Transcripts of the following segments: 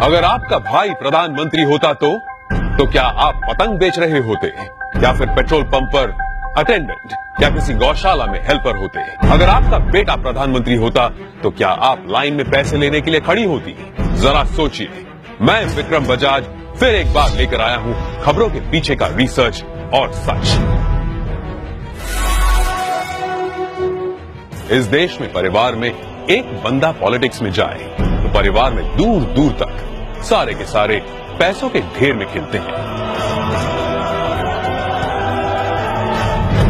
अगर आपका भाई प्रधानमंत्री होता तो क्या आप पतंग बेच रहे होते या फिर पेट्रोल पंप पर अटेंडेंट या किसी गौशाला में हेल्पर होते? अगर आपका बेटा प्रधानमंत्री होता तो क्या आप लाइन में पैसे लेने के लिए खड़ी होती? जरा सोचिए। मैं विक्रम बजाज फिर एक बार लेकर आया हूं खबरों के पीछे का रिसर्च और सच। इस देश में परिवार में एक बंदा पॉलिटिक्स में जाए तो परिवार में दूर दूर तक सारे के सारे पैसों के ढेर में खिलते हैं।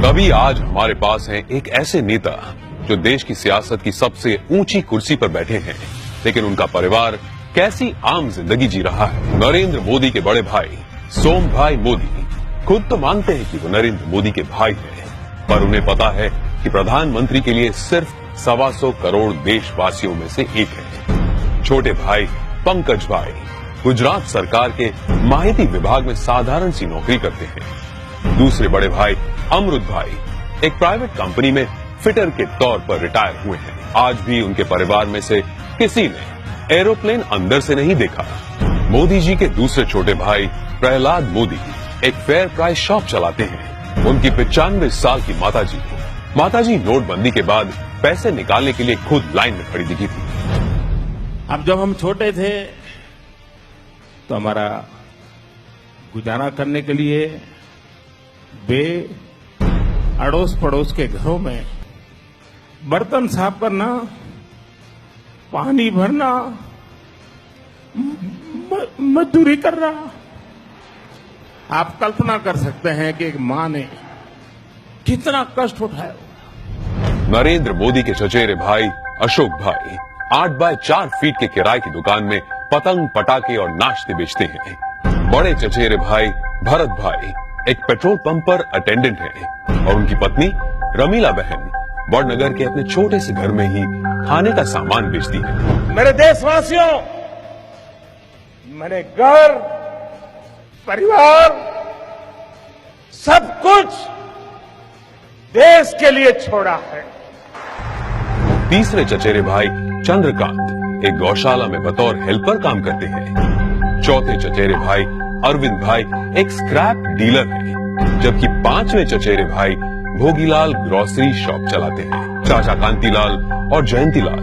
तभी आज हमारे पास है एक ऐसे नेता जो देश की सियासत की सबसे ऊंची कुर्सी पर बैठे हैं, लेकिन उनका परिवार कैसी आम जिंदगी जी रहा है। नरेंद्र मोदी के बड़े भाई सोम भाई मोदी खुद तो मानते हैं कि वो नरेंद्र मोदी के भाई हैं, पर उन्हें पता है कि प्रधानमंत्री के लिए सिर्फ 125 करोड़ देशवासियों में से एक है। छोटे भाई पंकज भाई गुजरात सरकार के माहिती विभाग में साधारण सी नौकरी करते हैं। दूसरे बड़े भाई अमृत भाई एक प्राइवेट कंपनी में फिटर के तौर पर रिटायर हुए हैं। आज भी उनके परिवार में से किसी ने एरोप्लेन अंदर से नहीं देखा। मोदी जी के दूसरे छोटे भाई प्रहलाद मोदी एक फेयर प्राइस शॉप चलाते हैं। उनकी 95 साल की माताजी नोटबंदी के बाद पैसे निकालने के लिए खुद लाइन में खड़ी दिखी थी। अब जब हम छोटे थे तो हमारा गुजारा करने के लिए वे अड़ोस पड़ोस के घरों में बर्तन साफ करना, पानी भरना, मजदूरी करना। आप कल्पना कर सकते हैं कि एक मां ने कितना कष्ट उठाया। नरेंद्र मोदी के चचेरे भाई अशोक भाई 8 बाय 4 फीट के किराए की दुकान में पतंग पटाखे और नाश्ते बेचते हैं। बड़े चचेरे भाई भरत भाई एक पेट्रोल पंप पर अटेंडेंट हैं और उनकी पत्नी रमीला बहन बड़नगर के अपने छोटे से घर में ही खाने का सामान बेचती है। मेरे देशवासियों, मैंने घर, परिवार, सब कुछ देश के लिए छोड़ा है। तीसरे चचेरे भाई चंद्रकांत एक गौशाला में बतौर हेल्पर काम करते हैं। चौथे चचेरे भाई अरविंद भाई एक स्क्रैप डीलर हैं, जबकि 5वें चचेरे भाई भोगीलाल ग्रोसरी शॉप चलाते हैं। चाचा कांतीलाल और जयंतीलाल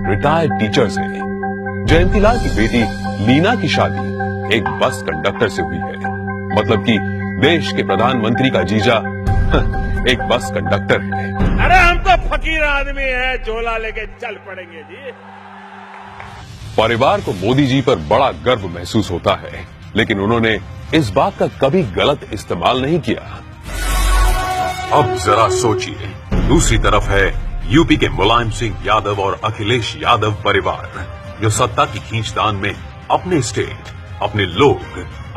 रिटायर्ड टीचर्स हैं। जयंतीलाल की बेटी लीना की शादी एक बस कंडक्टर से हुई है, मतलब कि देश के प्रधानमंत्री का जीजा एक बस कंडक्टर है। अरे हम तो फकीर आदमी हैं, झोला लेके चल पड़ेंगे जी। परिवार को मोदी जी पर बड़ा गर्व महसूस होता है, लेकिन उन्होंने इस बात का कभी गलत इस्तेमाल नहीं किया। अब जरा सोचिए, दूसरी तरफ है यूपी के मुलायम सिंह यादव और अखिलेश यादव परिवार, जो सत्ता की खींचतान में अपने स्टेट, अपने लोग,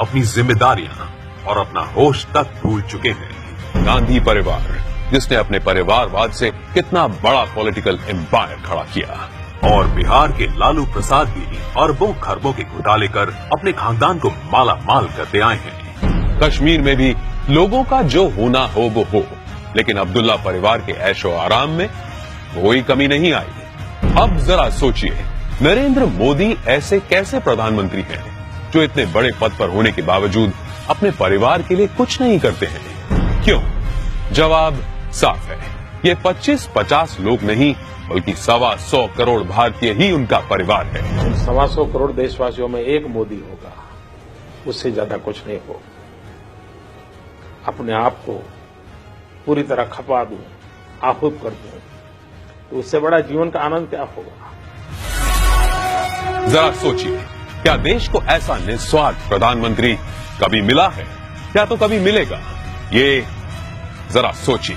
अपनी जिम्मेदारियां और अपना होश तक भूल चुके हैं। गांधी परिवार जिसने अपने परिवारवाद से कितना बड़ा पॉलिटिकल एम्पायर खड़ा किया, और बिहार के लालू प्रसाद भी अरबों खरबों के घोटाले कर अपने खानदान को माला माल करते आए हैं। कश्मीर में भी लोगों का जो होना हो वो हो, लेकिन अब्दुल्ला परिवार के ऐशो आराम में कोई कमी नहीं आई। अब जरा सोचिए, नरेंद्र मोदी ऐसे कैसे प्रधानमंत्री हैं जो इतने बड़े पद पर होने के बावजूद अपने परिवार के लिए कुछ नहीं करते हैं? क्यों? जवाब साफ है, ये 25-50 लोग नहीं बल्कि 125 करोड़ भारतीय ही उनका परिवार है। 125 करोड़ देशवासियों में एक मोदी होगा, उससे ज्यादा कुछ नहीं हो। अपने आप को पूरी तरह खपा दूं, आहूत कर दूं, तो उससे बड़ा जीवन का आनंद क्या होगा? जरा सोचिए, क्या देश को ऐसा निस्वार्थ प्रधानमंत्री कभी मिला है? क्या तो कभी मिलेगा? ये जरा सोचिए।